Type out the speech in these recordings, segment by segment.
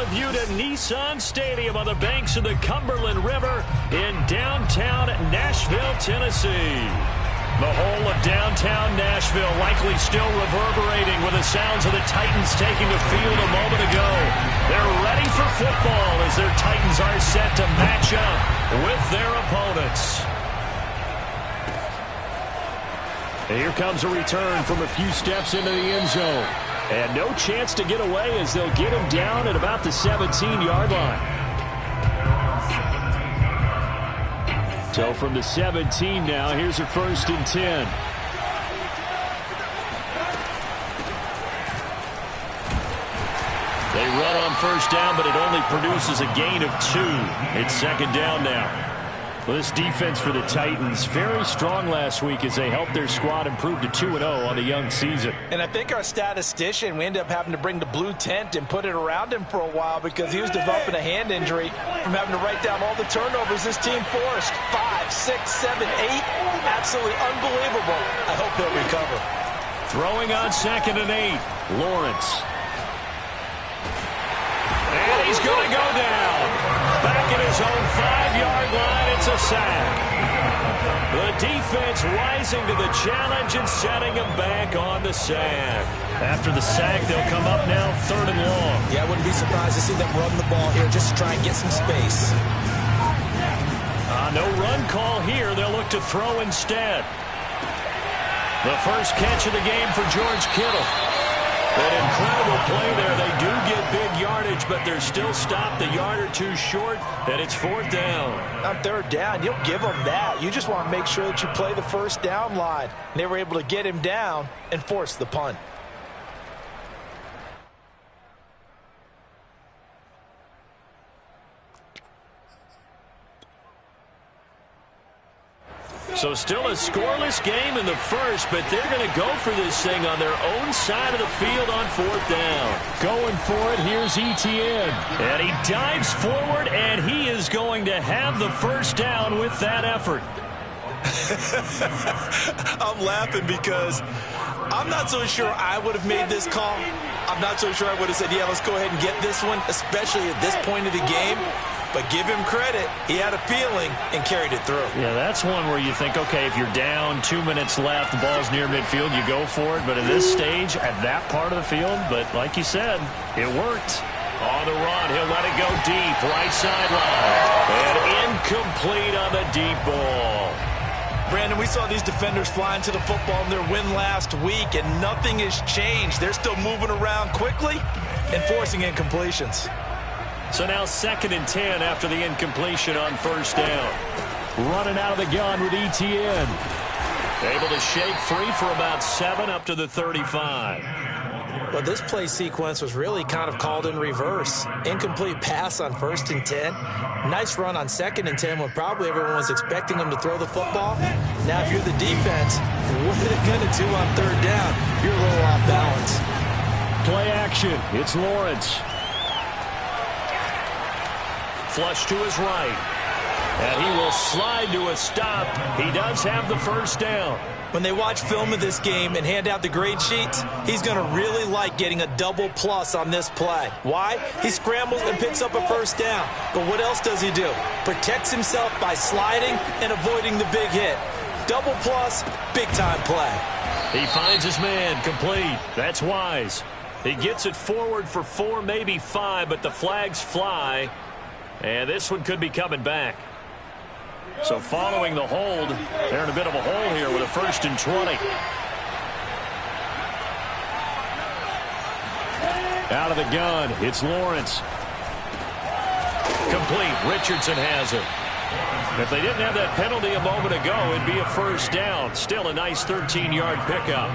view to Nissan Stadium on the banks of the Cumberland River in downtown Nashville, Tennessee. The whole of downtown Nashville likely still reverberating with the sounds of the Titans taking the field a moment ago. They're ready for football as their Titans are set to match up with their opponents. And here comes a return from a few steps into the end zone. And no chance to get away as they'll get him down at about the 17-yard line. So from the 17 now, here's a 1st and 10. They run on 1st down, but it only produces a gain of 2. It's 2nd down now. Well, this defense for the Titans, very strong last week as they helped their squad improve to 2-0 on the young season. And I think our statistician, we ended up having to bring the blue tent and put it around him for a while because he was developing a hand injury from having to write down all the turnovers this team forced. 5, 6, 7, 8. Absolutely unbelievable. I hope they'll recover. Throwing on 2nd and 8. Lawrence. And he's going to go down. Back at his own 5-yard line, it's a sack. The defense rising to the challenge and setting him back on the sack. After the sack, they'll come up now 3rd and long. Yeah, I wouldn't be surprised to see them run the ball here just to try and get some space. No run call here. They'll look to throw instead. The first catch of the game for George Kittle. An incredible play there. They do get big yardage, but they're still stopped a yard or two short, and it's 4th down. On 3rd down, you'll give them that. You just want to make sure that you play the 1st down line. They were able to get him down and force the punt. So still a scoreless game in the first, but they're going to go for this thing on their own side of the field on 4th down. Going for it, here's Etienne. And he dives forward, and he is going to have the 1st down with that effort. I'm laughing because I'm not so sure I would have made this call. I'm not so sure I would have said, yeah, let's go ahead and get this one, especially at this point of the game. But give him credit. He had a feeling and carried it through. Yeah, that's one where you think, okay, if you're down, 2 minutes left, the ball's near midfield, you go for it. But at this stage, at that part of the field, but like you said, it worked. On the run, he'll let it go deep, right sideline. And incomplete on the deep ball. Brandon, we saw these defenders flying to the football in their win last week, and nothing has changed. They're still moving around quickly and forcing incompletions. So now 2nd and 10 after the incompletion on 1st down. Running out of the gun with Etienne. Able to shake free for about 7 up to the 35. Well, this play sequence was really kind of called in reverse. Incomplete pass on 1st and 10. Nice run on 2nd and 10 when probably everyone was expecting them to throw the football. Now, if you're the defense, what are they going to do on 3rd down? You're a little off balance. Play action. It's Lawrence. Flush to his right. And he will slide to a stop. He does have the 1st down. When they watch film of this game and hand out the grade sheets, he's going to really like getting a double plus on this play. Why? He scrambles and picks up a 1st down. But what else does he do? Protects himself by sliding and avoiding the big hit. Double plus, big-time play. He finds his man, complete. That's wise. He gets it forward for 4, maybe 5, but the flags fly. And this one could be coming back. So following the hold, they're in a bit of a hole here with a 1st and 20. Out of the gun, it's Lawrence. Complete. Richardson has it. If they didn't have that penalty a moment ago, it'd be a 1st down. Still a nice 13-yard pickup.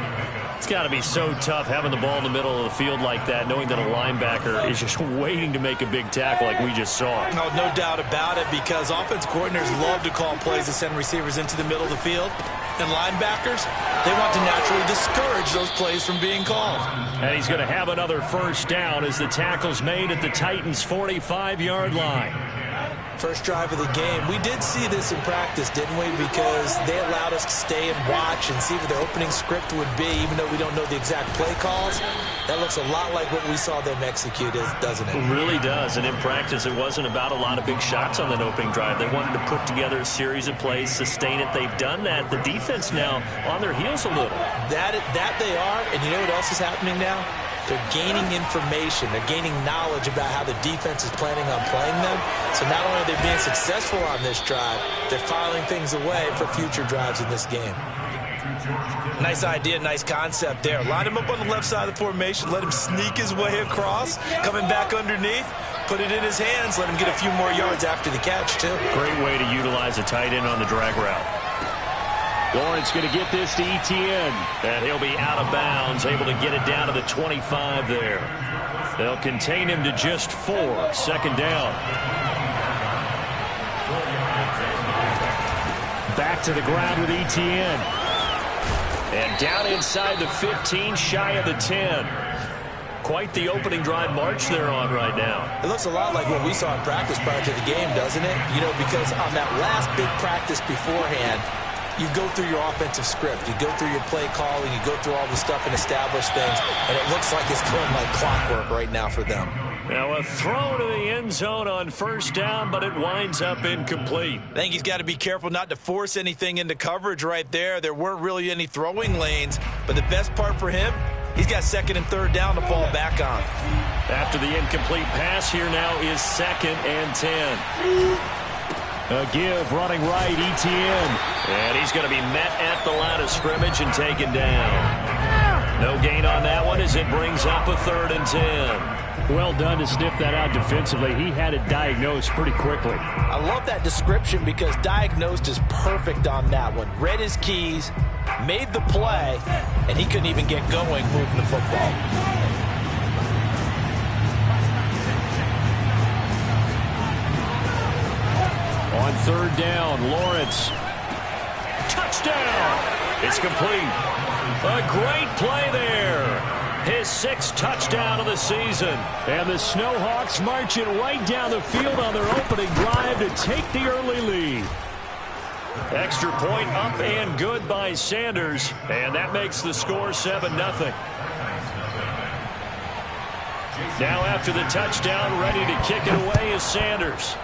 It's got to be so tough having the ball in the middle of the field like that, knowing that a linebacker is just waiting to make a big tackle like we just saw. No doubt about it, because offense coordinators love to call plays to send receivers into the middle of the field. And linebackers, they want to naturally discourage those plays from being called. And he's going to have another 1st down as the tackle's made at the Titans' 45-yard line. First drive of the game. We did see this in practice, didn't we? Because they allowed us to stay and watch and see what their opening script would be, even though we don't know the exact play calls. That looks a lot like what we saw them execute, doesn't it? It really does. And in practice, it wasn't about a lot of big shots on that opening drive. They wanted to put together a series of plays, sustain it. They've done that. The defense now on their heels a little. That they are. And you know what else is happening now? They're gaining information. They're gaining knowledge about how the defense is planning on playing them. So not only are they being successful on this drive, they're filing things away for future drives in this game. Nice idea, nice concept there. Line him up on the left side of the formation. Let him sneak his way across. Coming back underneath. Put it in his hands. Let him get a few more yards after the catch, too. Great way to utilize a tight end on the drag route. Lawrence going to get this to ETN. And he'll be out of bounds, able to get it down to the 25 there. They'll contain him to just 4. Second down. Back to the ground with ETN. And down inside the 15, shy of the 10. Quite the opening drive march they're on right now. It looks a lot like what we saw in practice prior to the game, doesn't it? You know, because on that last big practice beforehand, you go through your offensive script. You go through your play calling. You go through all the stuff and establish things. And it looks like it's going like clockwork right now for them. Now a throw to the end zone on first down, but it winds up incomplete. I think he's got to be careful not to force anything into coverage right there. There weren't really any throwing lanes. But the best part for him, he's got second and third down to fall back on. After the incomplete pass, here now is 2nd and 10. A give running right, ETN. And he's going to be met at the line of scrimmage and taken down. No gain on that one as it brings up a 3rd and 10. Well done to sniff that out defensively. He had it diagnosed pretty quickly. I love that description because diagnosed is perfect on that one. Read his keys, made the play, and he couldn't even get going moving the football. On 3rd down, Lawrence. Touchdown! It's complete. A great play there. His 6th touchdown of the season. And the Snowhawks marching right down the field on their opening drive to take the early lead. Extra point up and good by Sanders. And that makes the score 7-0. Now after the touchdown, ready to kick it away is Sanders.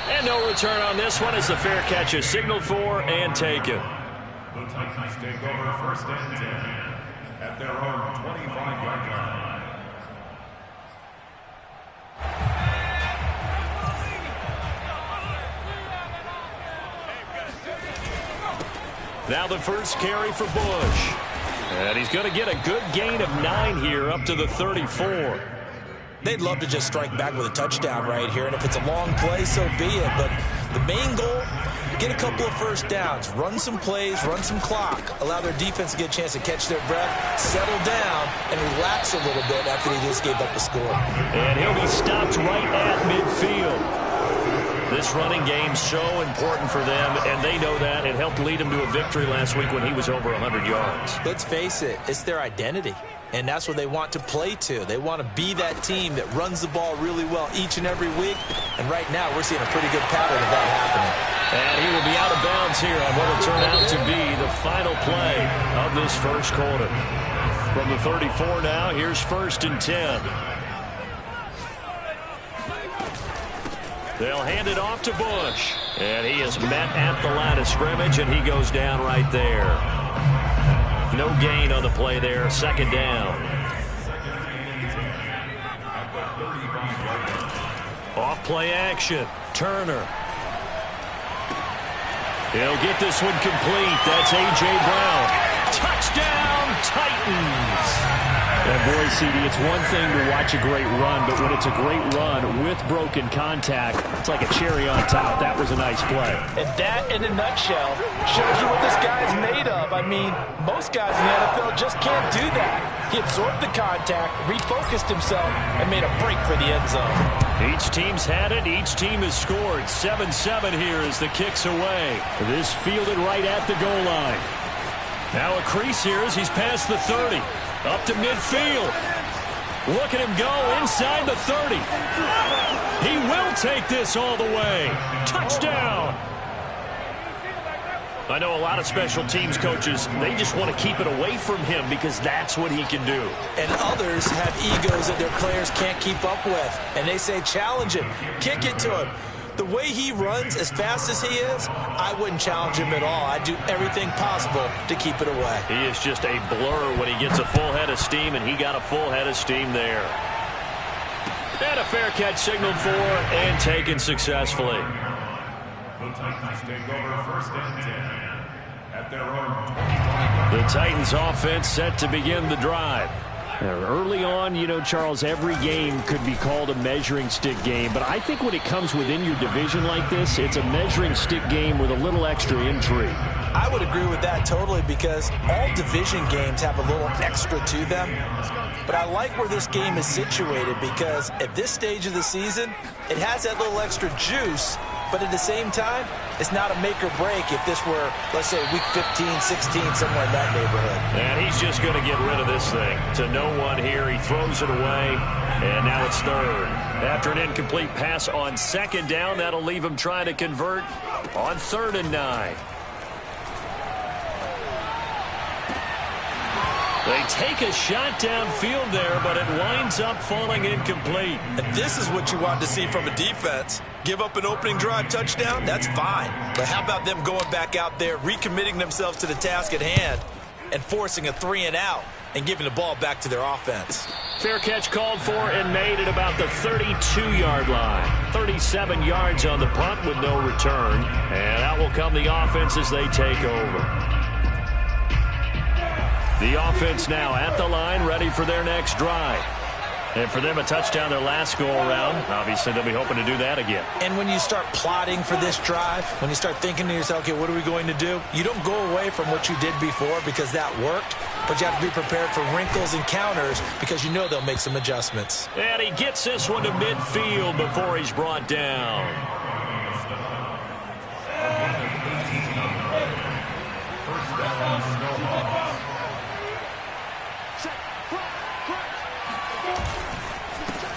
And no return on this one as the fair catch is signaled for and taken. The Titans take over 1st and 10 at their own 25-yard line. Now the first carry for Bush. And he's going to get a good gain of 9 here up to the 34. They'd love to just strike back with a touchdown right here, and if it's a long play, so be it. But the main goal, get a couple of first downs, run some plays, run some clock, allow their defense to get a chance to catch their breath, settle down, and relax a little bit after they just gave up a score. And he'll be stopped right at midfield. This running game's so important for them, and they know that. It helped lead them to a victory last week when he was over 100 yards. Let's face it, it's their identity. And that's what they want to play to. They want to be that team that runs the ball really well each and every week. And right now, we're seeing a pretty good pattern of that happening. And he will be out of bounds here on what will turn out to be the final play of this first quarter. From the 34 now, here's 1st and 10. They'll hand it off to Bush. And he is met at the line of scrimmage, and he goes down right there. No gain on the play there. 2nd down. Off play action. Turner. He'll get this one complete. That's A.J. Brown. Touchdown, Titans. And boy, CD, it's one thing to watch a great run, but when it's a great run with broken contact, it's like a cherry on top. That was a nice play. And that, in a nutshell, shows you what this guy is made of. I mean, most guys in the NFL just can't do that. He absorbed the contact, refocused himself, and made a break for the end zone. Each team's had it. Each team has scored. 7-7 here as the kick's away. This fielded right at the goal line. Now a crease here as he's past the 30. Up to midfield. Look at him go inside the 30. He will take this all the way. Touchdown. I know a lot of special teams coaches, they just want to keep it away from him because that's what he can do. And others have egos that their players can't keep up with. And they say, challenge him, kick it to him. The way he runs as fast as he is, I wouldn't challenge him at all. I'd do everything possible to keep it away. He is just a blur when he gets a full head of steam, and he got a full head of steam there. And a fair catch signaled for and taken successfully. The Titans take over first and 10 at their own 25. The Titans offense set to begin the drive. Early on, you know, Charles, every game could be called a measuring stick game, but I think when it comes within your division like this, it's a measuring stick game with a little extra intrigue. I would agree with that totally because all division games have a little extra to them. But I like where this game is situated because at this stage of the season, it has that little extra juice, but at the same time, it's not a make or break if this were, let's say, week 15, 16, somewhere in that neighborhood. And he's just going to get rid of this thing. To no one here, he throws it away, and now it's third. After an incomplete pass on second down, that'll leave him trying to convert on 3rd and 9. They take a shot downfield there, but it winds up falling incomplete. And this is what you want to see from a defense. Give up an opening drive touchdown, that's fine. But how about them going back out there, recommitting themselves to the task at hand, and forcing a 3-and-out and giving the ball back to their offense. Fair catch called for and made at about the 32-yard line. 37 yards on the punt with no return. And out will come the offense as they take over. The offense now at the line, ready for their next drive. And for them, a touchdown their last go-around. Obviously, they'll be hoping to do that again. And when you start plotting for this drive, when you start thinking to yourself, okay, what are we going to do? You don't go away from what you did before because that worked, but you have to be prepared for wrinkles and counters because you know they'll make some adjustments. And he gets this one to midfield before he's brought down. First down, Snowhawks.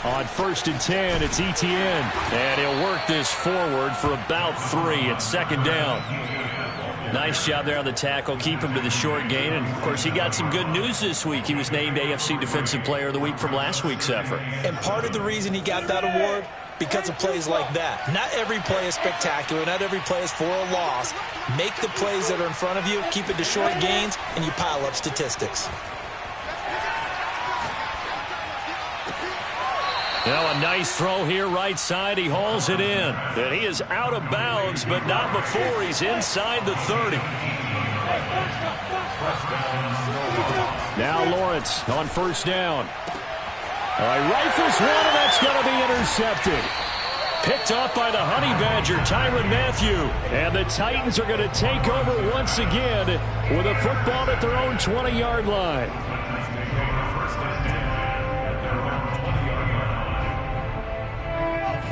On 1st and 10, it's Etienne. And he'll work this forward for about 3 at 2nd down. Nice job there on the tackle. Keep him to the short gain. And, of course, he got some good news this week. He was named AFC Defensive Player of the Week from last week's effort. And part of the reason he got that award, because of plays like that. Not every play is spectacular. Not every play is for a loss. Make the plays that are in front of you, keep it to short gains, and you pile up statistics. Now a nice throw here right side. He hauls it in. And he is out of bounds, but not before he's inside the 30. Now Lawrence on 1st down. Rifles one, and that's going to be intercepted. Picked off by the Honey Badger, Tyrann Mathieu. And the Titans are going to take over once again with a football at their own 20-yard line.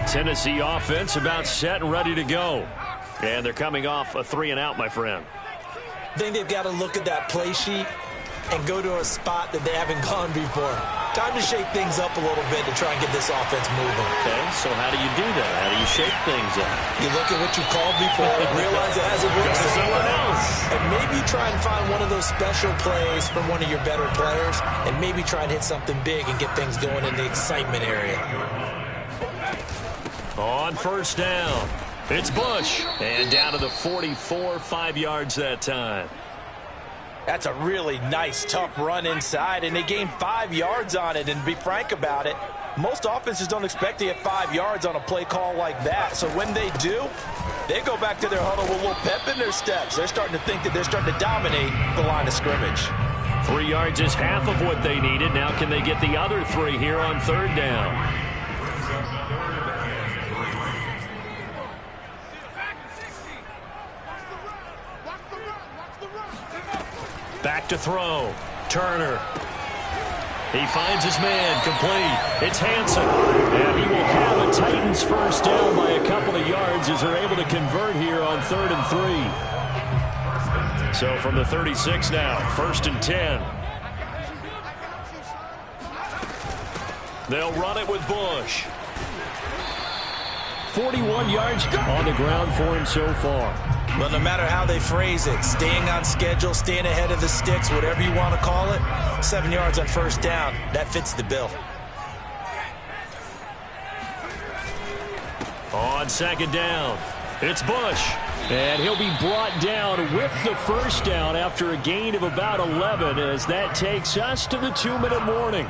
Tennessee offense about set and ready to go. And they're coming off a 3-and-out, my friend. I think they've got to look at that play sheet and go to a spot that they haven't gone before. Time to shake things up a little bit to try and get this offense moving. Okay, so how do you do that? How do you shake things up? You look at what you called before, realize it hasn't worked somewhere else. And maybe try and find one of those special plays from one of your better players, and maybe try and hit something big and get things going in the excitement area. On 1st down, it's Bush. And down to the 44, 5 yards that time. That's a really nice, tough run inside, and they gained 5 yards on it. And to be frank about it, most offenses don't expect to get 5 yards on a play call like that. So when they do, they go back to their huddle with a little pep in their steps. They're starting to think that they're starting to dominate the line of scrimmage. 3 yards is half of what they needed. Now can they get the other 3 here on 3rd down? Back to throw. Turner. He finds his man. Complete. It's Hansen. And he will have a Titans 1st down by a couple of yards as they're able to convert here on 3rd and 3. So from the 36 now, 1st and 10. They'll run it with Bush. 41 yards on the ground for him so far. Well, no matter how they phrase it, staying on schedule, staying ahead of the sticks, whatever you want to call it, 7 yards on first down, that fits the bill. On second down, it's Bush. And he'll be brought down with the first down after a gain of about 11 as that takes us to the 2-minute warning.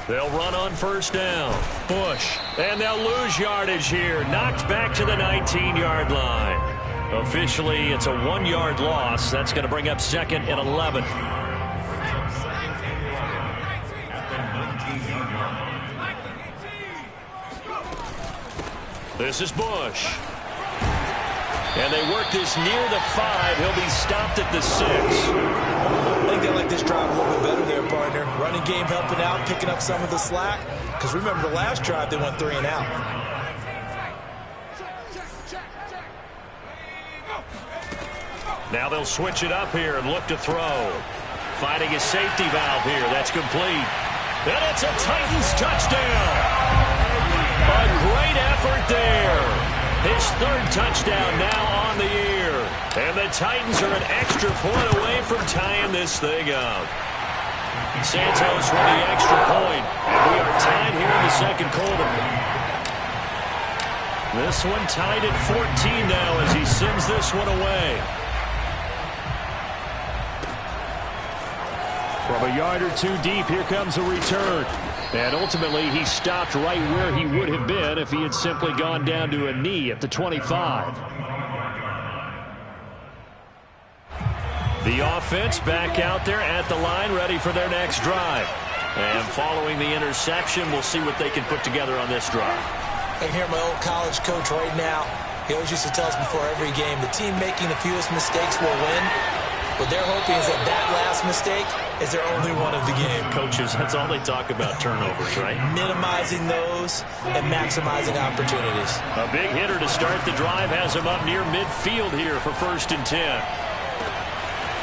They'll run on first down. Bush. And they'll lose yardage here. Knocked back to the 19-yard line. Officially, it's a 1-yard loss. That's going to bring up second and 11. This is Bush. And they work this near the 5. He'll be stopped at the 6. I think they like this drive a little bit better there, partner. Running game helping out, picking up some of the slack. Because remember the last drive, they went 3 and out. Now they'll switch it up here and look to throw. Finding his safety valve here. That's complete. And it's a Titans touchdown. A great effort there. His 3rd touchdown now on the year. And the Titans are an extra point away from tying this thing up. Santos with the extra point. And we are tied here in the second quarter. This one tied at 14 now as he sends this one away. From a yard or 2 deep, here comes a return. And ultimately, he stopped right where he would have been if he had simply gone down to a knee at the 25. The offense back out there at the line, ready for their next drive. And following the interception, we'll see what they can put together on this drive. I can hear my old college coach right now. He always used to tell us before every game, the team making the fewest mistakes will win. What they're hoping is that that last mistake is their only one of the game. Coaches, that's all they talk about, turnovers, right? Minimizing those and maximizing opportunities. A big hitter to start the drive has him up near midfield here for 1st and 10.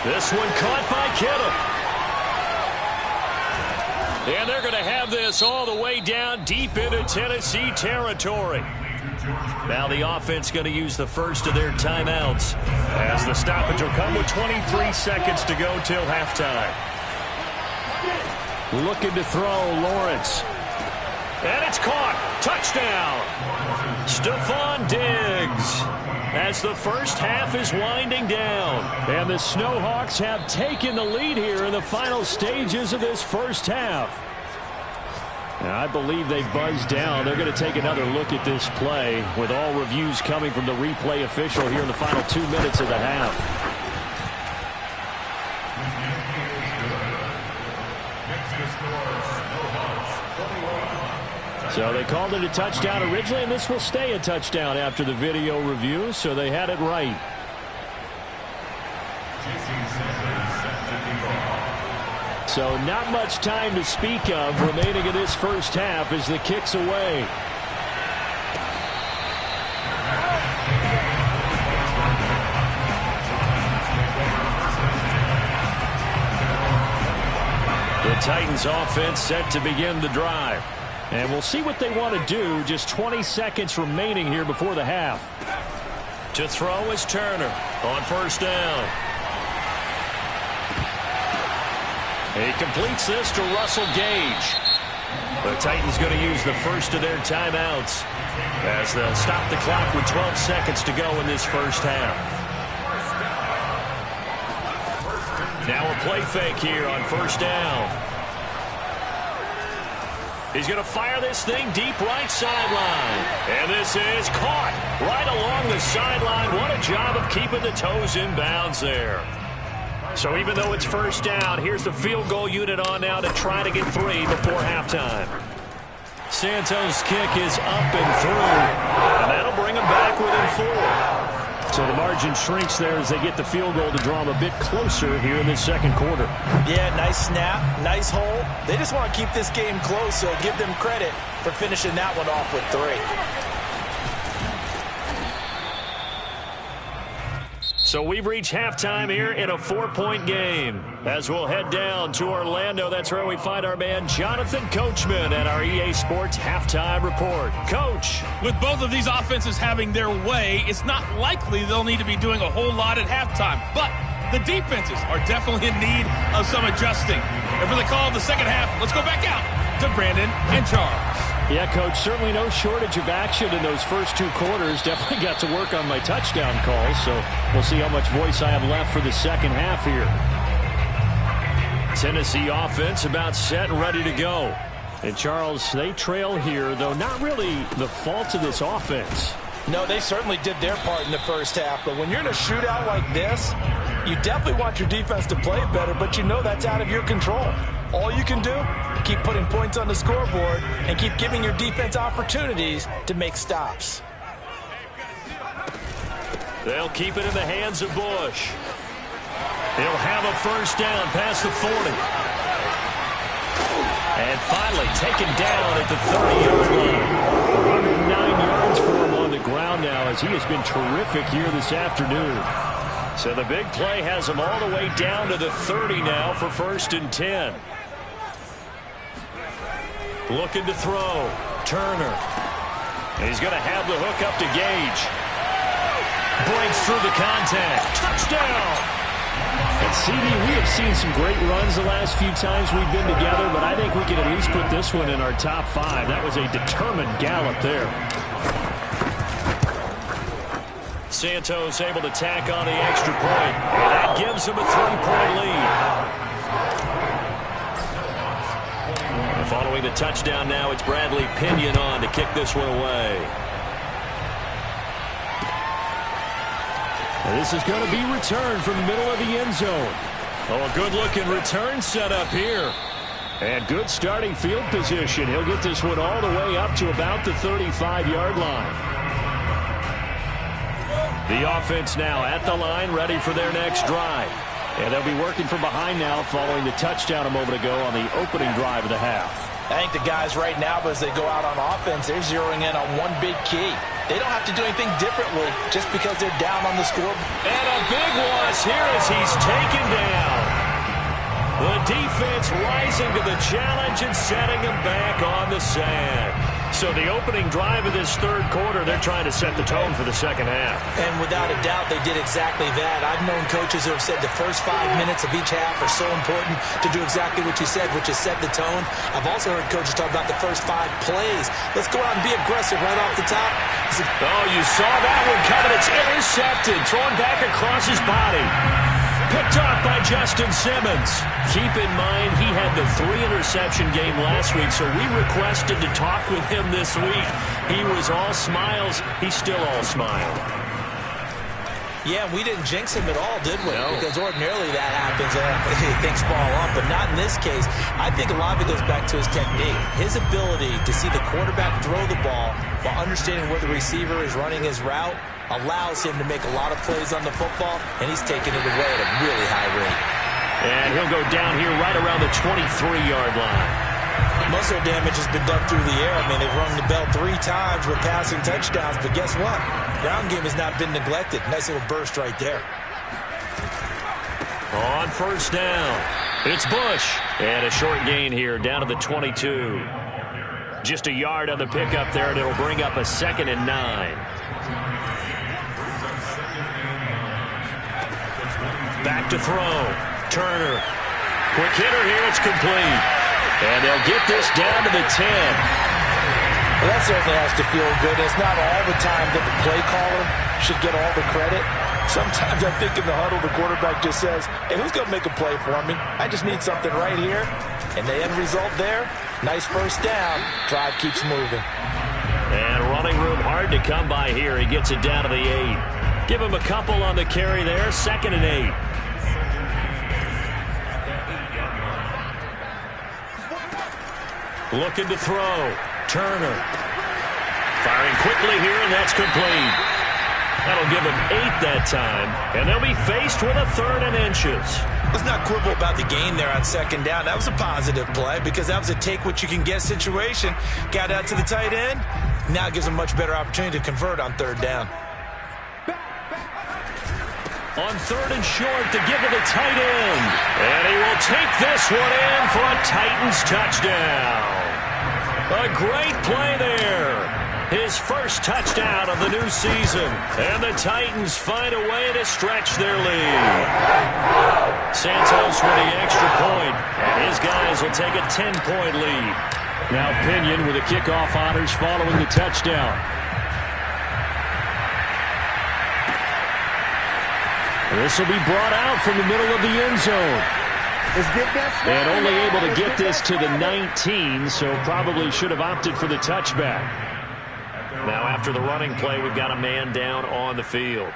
This one caught by Kittle. And they're going to have this all the way down deep into Tennessee territory. Now the offense going to use the first of their timeouts as the stoppage will come with 23 seconds to go till halftime. Looking to throw, Lawrence. And it's caught. Touchdown. Stephon Diggs. As the first half is winding down. And the Snowhawks have taken the lead here in the final stages of this first half. Now, I believe they've buzzed down. They're going to take another look at this play with all reviews coming from the replay official here in the final 2 minutes of the half. So they called it a touchdown originally, and this will stay a touchdown after the video review, so they had it right. So not much time to speak of remaining in this first half as the kick's away. The Titans offense set to begin the drive. And we'll see what they want to do. Just 20 seconds remaining here before the half. To throw is Turner on first down. He completes this to Russell Gage. The Titans going to use the first of their timeouts as they'll stop the clock with 12 seconds to go in this first half. Now a play fake here on first down. He's going to fire this thing deep right sideline. And this is caught right along the sideline. What a job of keeping the toes in bounds there. So even though it's first down, here's the field goal unit on now to try to get 3 before halftime. Santos' kick is up and through. And that'll bring him back within 4. So the margin shrinks there as they get the field goal to draw them a bit closer here in this second quarter. Yeah, nice snap, nice hole. They just want to keep this game close, so give them credit for finishing that one off with 3. So we've reached halftime here in a 4-point game. As we'll head down to Orlando, that's where we find our man Jonathan Coachman at our EA Sports Halftime Report. Coach. With both of these offenses having their way, it's not likely they'll need to be doing a whole lot at halftime. But the defenses are definitely in need of some adjusting. And for the call of the second half, let's go back out to Brandon and Charles. Yeah, Coach, certainly no shortage of action in those first 2 quarters. Definitely got to work on my touchdown calls, so we'll see how much voice I have left for the second half here. Tennessee offense about set and ready to go. And, Charles, they trail here, though not really the fault of this offense. No, they certainly did their part in the first half, but when you're in a shootout like this, you definitely want your defense to play better, but you know that's out of your control. All you can do, keep putting points on the scoreboard and keep giving your defense opportunities to make stops. They'll keep it in the hands of Bush. He'll have a first down past the 40. And finally taken down at the 30-yard line. 109 yards for him on the ground now as he has been terrific here this afternoon. So the big play has him all the way down to the 30 now for 1st and 10. Looking to throw. Turner. And he's going to have the hook up to Gage. Breaks through the contact. Touchdown! And CD, we have seen some great runs the last few times we've been together, but I think we can at least put this one in our top 5. That was a determined gallop there. Santos able to tack on the extra point. And that gives him a 3-point lead. And following the touchdown now, it's Bradley Pinion on to kick this one away. And this is going to be returned from the middle of the end zone. Oh, a good-looking return set up here. And good starting field position. He'll get this one all the way up to about the 35-yard line. The offense now at the line, ready for their next drive. And they'll be working from behind now following the touchdown a moment ago on the opening drive of the half. I think the guys right now, as they go out on offense, they're zeroing in on one big key. They don't have to do anything differently just because they're down on the scoreboard. And a big loss here as he's taken down. The defense rising to the challenge and setting him back on the sand. So the opening drive of this 3rd quarter, they're trying to set the tone for the second half. And without a doubt, they did exactly that. I've known coaches who have said the first 5 minutes of each half are so important to do exactly what you said, which is set the tone. I've also heard coaches talk about the first 5 plays. Let's go out and be aggressive right off the top. Oh, you saw that one coming. It's intercepted, thrown back across his body. Picked off by Justin Simmons. Keep in mind, he had the 3-interception game last week, so we requested to talk with him this week. He was all smiles. He's still all smile. Yeah, we didn't jinx him at all, did we? No. Because ordinarily that happens. Things fall off, but not in this case. I think a lot of it goes back to his technique. His ability to see the quarterback throw the ball while understanding where the receiver is running his route allows him to make a lot of plays on the football, and he's taking it away at a really high rate. And he'll go down here right around the 23-yard line. Most of their damage has been done through the air. I mean, they've rung the bell 3 times with passing touchdowns, but guess what? Ground game has not been neglected. Nice little burst right there. On 1st down, it's Bush. And a short gain here down to the 22. Just a yard on the pickup there, and it'll bring up a 2nd and 9. Back to throw. Turner. Quick hitter here. It's complete. And they'll get this down to the 10. Well, that certainly has to feel good. It's not all the time that the play caller should get all the credit. Sometimes I think in the huddle, the quarterback just says, hey, who's going to make a play for me? I just need something right here. And the end result there, nice first down. Drive keeps moving. And running room hard to come by here. He gets it down to the 8. Give him a couple on the carry there. 2nd and 8. Looking to throw. Turner. Firing quickly here, and that's complete. That'll give them 8 that time, and they'll be faced with a 3rd and inches. Let's not quibble about the gain there on 2nd down. That was a positive play because that was a take-what-you-can-get situation. Got out to the tight end. Now gives them a much better opportunity to convert on 3rd down. On 3rd and short to give to the tight end. And he will take this one in for a Titans touchdown. A great play there. His first touchdown of the new season. And the Titans find a way to stretch their lead. Santos with the extra point, and his guys will take a 10-point lead. Now Pinion with the kickoff honors following the touchdown. This will be brought out from the middle of the end zone. And only able to get this to the 19, so probably should have opted for the touchback. Now after the running play, we've got a man down on the field.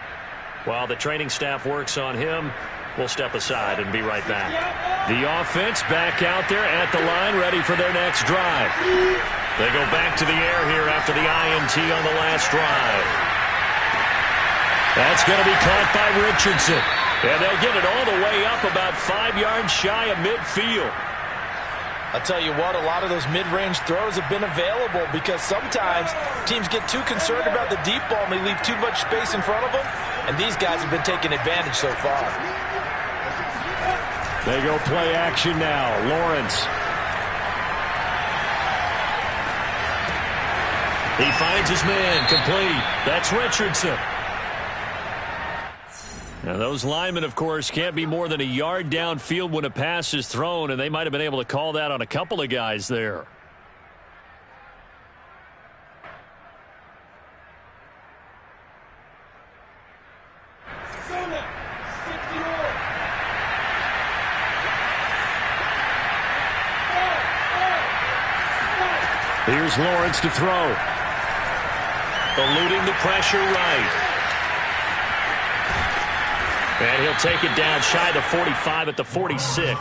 While the training staff works on him, we'll step aside and be right back. The offense back out there at the line, ready for their next drive. They go back to the air here after the INT on the last drive. That's going to be caught by Richardson. And they'll get it all the way up about 5 yards shy of midfield. I'll tell you what, a lot of those mid-range throws have been available because sometimes teams get too concerned about the deep ball and they leave too much space in front of them. And these guys have been taking advantage so far. They go play action now. Lawrence. He finds his man complete. That's Richardson. Now those linemen, of course, can't be more than a yard downfield when a pass is thrown, and they might have been able to call that on a couple of guys there. Here's Lawrence to throw. Eluding the pressure right. And he'll take it down shy of 45 at the 46. He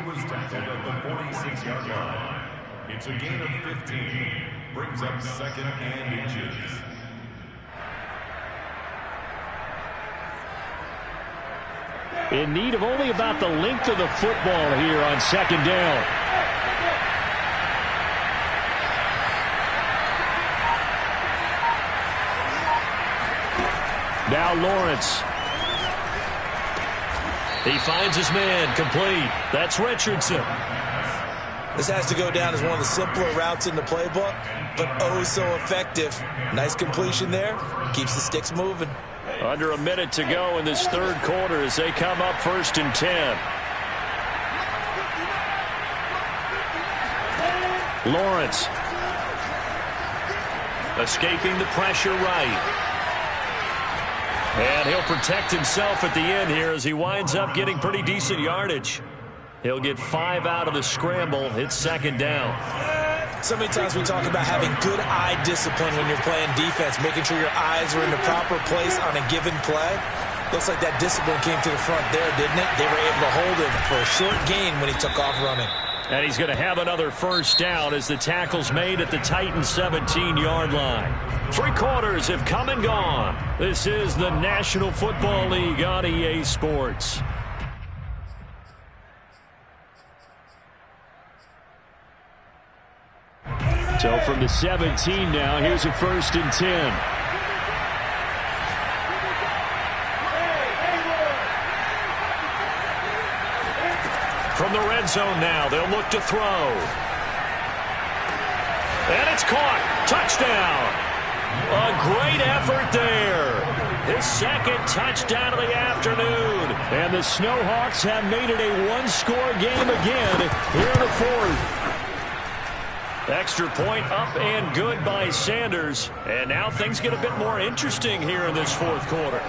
was tackled at the 46-yard line. It's a gain of 15. Brings up 2nd and inches. In need of only about the length of the football here on 2nd down. Now Lawrence. He finds his man complete. That's Richardson. This has to go down as one of the simpler routes in the playbook, but oh so effective. Nice completion there. Keeps the sticks moving. Under a minute to go in this 3rd quarter as they come up 1st and 10. Lawrence. Escaping the pressure right. And he'll protect himself at the end here as he winds up getting pretty decent yardage. He'll get 5 out of the scramble. It's 2nd down. So many times we talk about having good eye discipline when you're playing defense, making sure your eyes are in the proper place on a given play. Looks like that discipline came to the front there, didn't it? They were able to hold him for a short gain when he took off running. And he's going to have another 1st down as the tackle's made at the Titans' 17-yard line. 3 quarters have come and gone. This is the National Football League on EA Sports. So from the 17 now, here's a 1st and 10. From the red zone now, they'll look to throw. And it's caught. Touchdown. A great effort there. His 2nd touchdown of the afternoon. And the Snowhawks have made it a 1-score game again here in the 4th. Extra point up and good by Sanders. And now things get a bit more interesting here in this 4th quarter.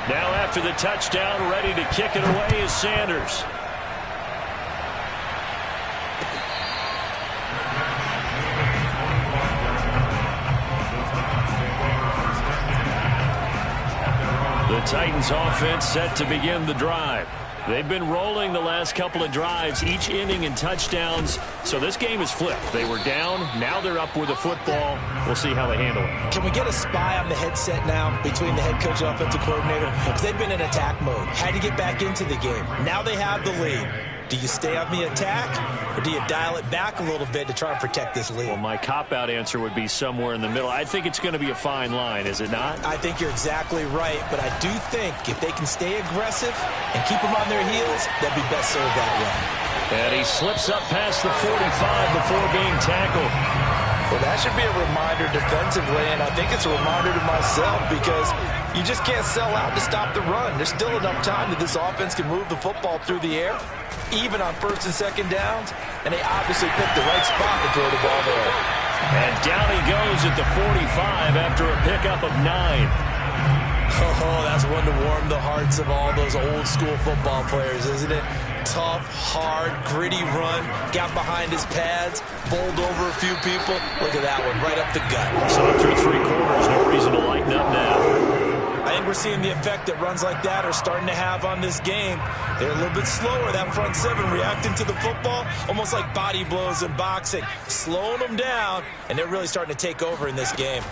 Now after the touchdown, ready to kick it away is Sanders. The Titans offense set to begin the drive. They've been rolling the last couple of drives, each inning in touchdowns. So this game is flipped. They were down. Now they're up with the football. We'll see how they handle it. Can we get a spy on the headset now between the head coach and offensive coordinator? Because they've been in attack mode. Had to get back into the game. Now they have the lead. Do you stay on the attack, or do you dial it back a little bit to try and protect this lead? Well, my cop-out answer would be somewhere in the middle. I think it's going to be a fine line, is it not? I think you're exactly right, but I do think if they can stay aggressive and keep them on their heels, they'll be best served that way. And he slips up past the 45 before being tackled. Well, that should be a reminder defensively, and I think it's a reminder to myself because you just can't sell out to stop the run. There's still enough time that this offense can move the football through the air, even on first and second downs, and they obviously picked the right spot to throw the ball there. And down he goes at the 45 after a pickup of 9. Oh, that's one to warm the hearts of all those old school football players, isn't it? Tough, hard, gritty run, got behind his pads, bowled over a few people. Look at that one, right up the gut. So through 3 quarters, no reason to lighten up now. I think we're seeing the effect that runs like that are starting to have on this game. They're a little bit slower, that front seven reacting to the football, almost like body blows in boxing, slowing them down, and they're really starting to take over in this game.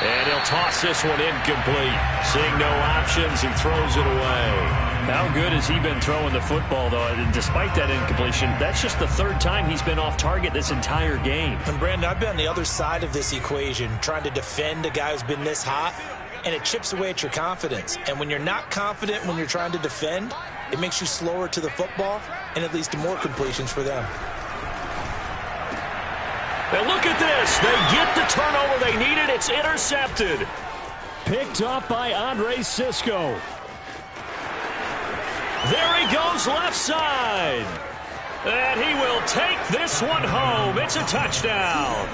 And he'll toss this one incomplete. Seeing no options, he throws it away. How good has he been throwing the football, though? And despite that incompletion, that's just the 3rd time he's been off target this entire game. And, Brandon, I've been on the other side of this equation, trying to defend a guy who's been this hot, and it chips away at your confidence. And when you're not confident when you're trying to defend, it makes you slower to the football, and it leads to more completions for them. And look at this. They get the turnover they needed. It's intercepted. Picked up by Andre Cisco. There he goes left side. And he will take this one home. It's a touchdown.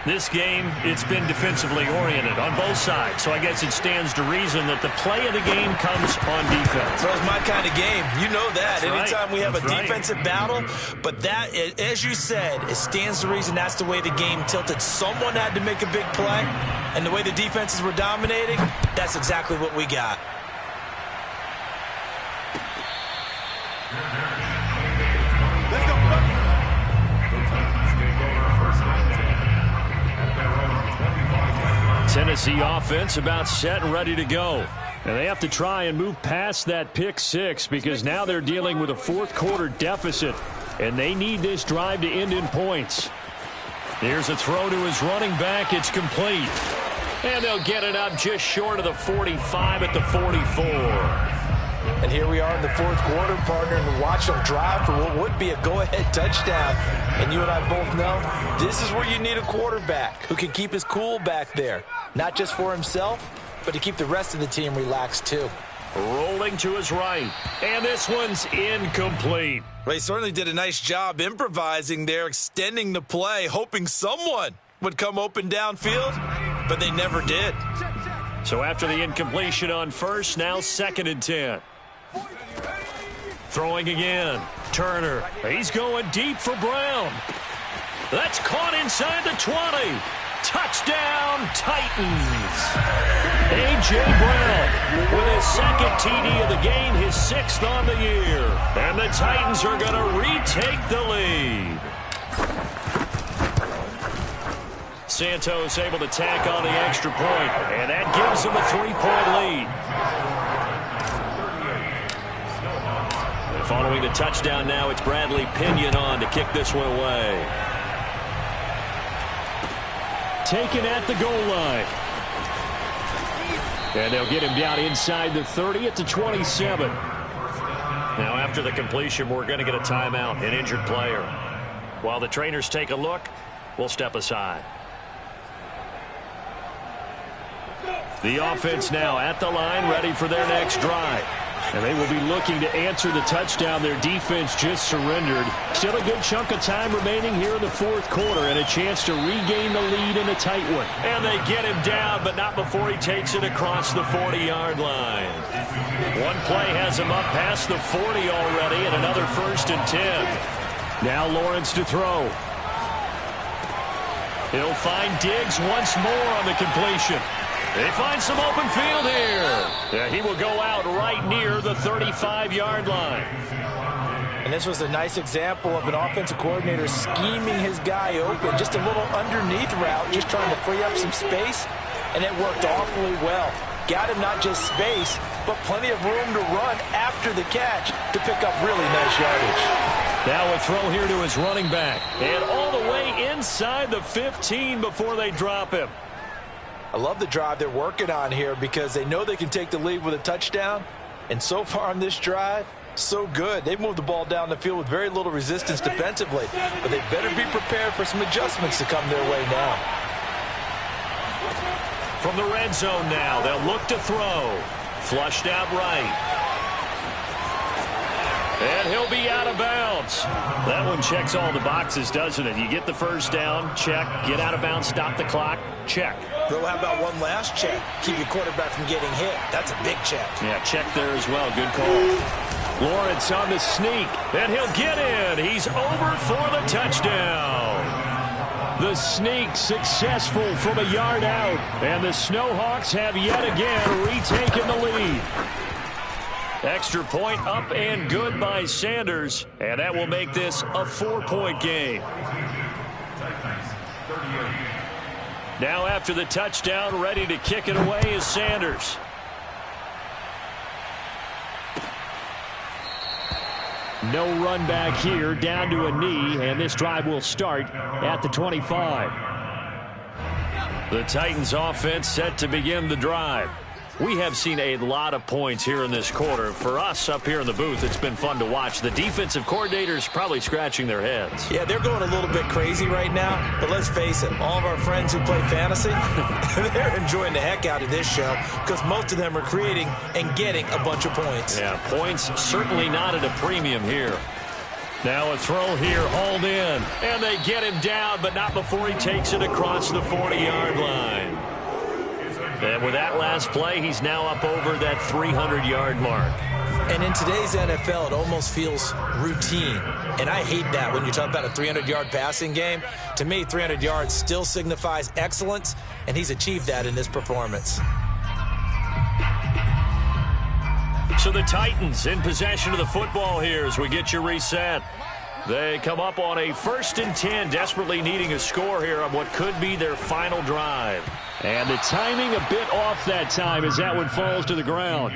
This game, it's been defensively oriented on both sides, so I guess it stands to reason that the play of the game comes on defense. So it's my kind of game. You know that. That's Anytime we have That's a defensive battle, but that, as you said, it stands to reason that's the way the game tilted. Someone had to make a big play, and the way the defenses were dominating, that's exactly what we got. Tennessee offense about set and ready to go. And they have to try and move past that pick 6 because now they're dealing with a 4th quarter deficit. And they need this drive to end in points. Here's a throw to his running back. It's complete. And they'll get it up just short of the 45 at the 44. And here we are in the 4th quarter, partner, and watch them drive for what would be a go-ahead touchdown. And you and I both know this is where you need a quarterback who can keep his cool back there. Not just for himself, but to keep the rest of the team relaxed too. Rolling to his right. And this one's incomplete. Well, he certainly did a nice job improvising there, extending the play, hoping someone would come open downfield, but they never did. So after the incompletion on first, now 2nd and 10. Throwing again. Turner. He's going deep for Brown. That's caught inside the 20. Touchdown, Titans. A.J. Brown with his 2nd TD of the game, his 6th on the year. And the Titans are going to retake the lead. Santos able to tack on the extra point, and that gives them a 3-point lead. And following the touchdown now, it's Bradley Pinion on to kick this one away. Taken at the goal line. And they'll get him down inside the 30 at the 27. Now after the completion, we're going to get a timeout, an injured player. While the trainers take a look, we'll step aside. The offense now at the line, ready for their next drive. And they will be looking to answer the touchdown their defense just surrendered. Still a good chunk of time remaining here in the 4th quarter and a chance to regain the lead in a tight one. And they get him down, but not before he takes it across the 40-yard line. One play has him up past the 40 already, and another 1st and 10. Now Lawrence to throw. He'll find Diggs once more on the completion. They find some open field here. Yeah, he will go out right near the 35-yard line. And this was a nice example of an offensive coordinator scheming his guy open. Just a little underneath route, just trying to free up some space. and it worked awfully well. Got him not just space, but plenty of room to run after the catch to pick up really nice yardage. Now a throw here to his running back. And all the way inside the 15 before they drop him. I love the drive they're working on here because they know they can take the lead with a touchdown. And so far on this drive, so good. They've moved the ball down the field with very little resistance defensively. But they better be prepared for some adjustments to come their way now. From the red zone now, they'll look to throw. Flushed out right. And he'll be out of bounds. That one checks all the boxes, doesn't it? You get the first down, check. Get out of bounds, stop the clock, check. Though how about one last check? Keep your quarterback from getting hit. That's a big check. Yeah, check there as well. Good call. Lawrence on the sneak, and he'll get in. He's over for the touchdown. The sneak successful from a yard out, and the Snowhawks have yet again retaken the lead. Extra point up and good by Sanders, and that will make this a 4-point game. Now after the touchdown, ready to kick it away is Sanders. No run back here, down to a knee, and this drive will start at the 25. The Titans offense set to begin the drive. We have seen a lot of points here in this quarter. For us up here in the booth, it's been fun to watch. The defensive coordinators probably scratching their heads. Yeah, they're going a little bit crazy right now. But let's face it, all of our friends who play fantasy, they're enjoying the heck out of this show because most of them are creating and getting a bunch of points. Yeah, points certainly not at a premium here. Now a throw here, hauled in. And they get him down, but not before he takes it across the 40-yard line. And with that last play, he's now up over that 300-yard mark. And in today's NFL, it almost feels routine. And I hate that when you talk about a 300-yard passing game. To me, 300 yards still signifies excellence, and he's achieved that in this performance. So the Titans in possession of the football here as we get you reset. They come up on a 1st and 10, desperately needing a score here on what could be their final drive. And the timing a bit off that time as that one falls to the ground.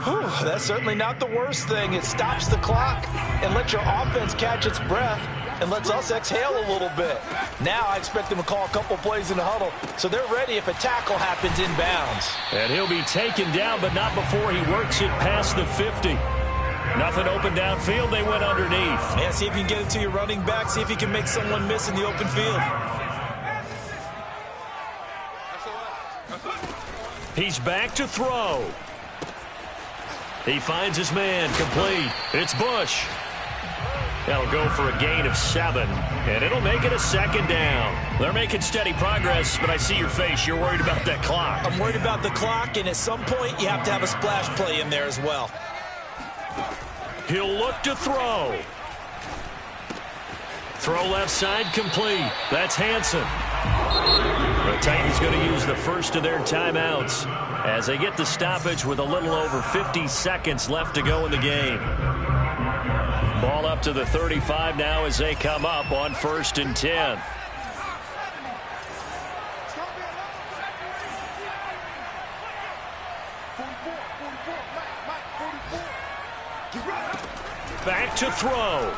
Whew, that's certainly not the worst thing. It stops the clock and lets your offense catch its breath and lets us exhale a little bit. Now I expect them to call a couple plays in the huddle, so they're ready if a tackle happens inbounds. And he'll be taken down, but not before he works it past the 50. Nothing open downfield. They went underneath. Yeah, see if you can get it to your running back. See if you can make someone miss in the open field. He's back to throw. He finds his man, complete. It's Bush. That'll go for a gain of 7, and it'll make it a 2nd down. They're making steady progress, but I see your face. You're worried about that clock. I'm worried about the clock, and at some point, you have to have a splash play in there as well. He'll look to throw. Throw left side, complete. That's Hansen. The Titans going to use the first of their timeouts as they get the stoppage with a little over 50 seconds left to go in the game. Ball up to the 35 now as they come up on 1st and 10. Back to throw.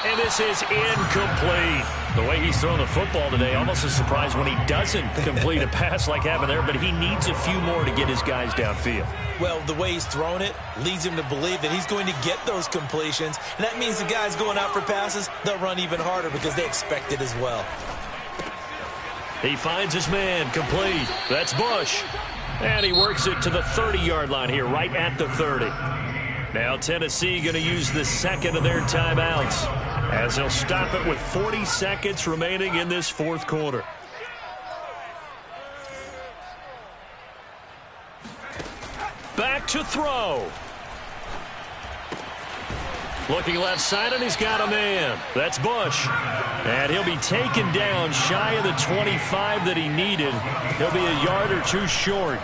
And this is incomplete. The way he's thrown the football today, almost a surprise when he doesn't complete a pass like happened there, but he needs a few more to get his guys downfield. Well, the way he's thrown it leads him to believe that he's going to get those completions, and that means the guys going out for passes, they'll run even harder because they expect it as well. He finds his man, complete. That's Bush. And he works it to the 30-yard line here, right at the 30. Now Tennessee going to use the second of their timeouts as they'll stop it with 40 seconds remaining in this 4th quarter. Back to throw. Looking left side, and he's got a man. That's Bush. And he'll be taken down shy of the 25 that he needed. He'll be a yard or 2 short.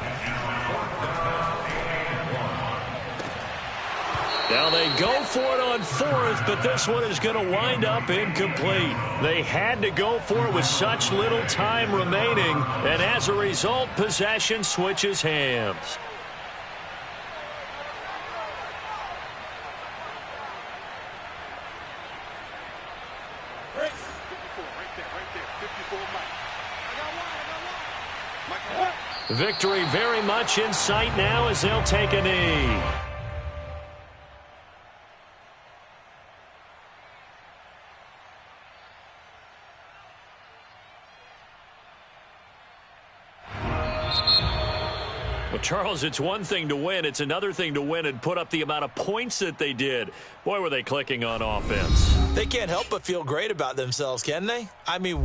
Now they go for it on fourth, but this one is going to wind up incomplete. They had to go for it with such little time remaining, and as a result, possession switches hands. Victory very much in sight now as they'll take a knee. Well, Charles, it's one thing to win. It's another thing to win and put up the amount of points that they did. Boy, were they clicking on offense. They can't help but feel great about themselves, can they? I mean,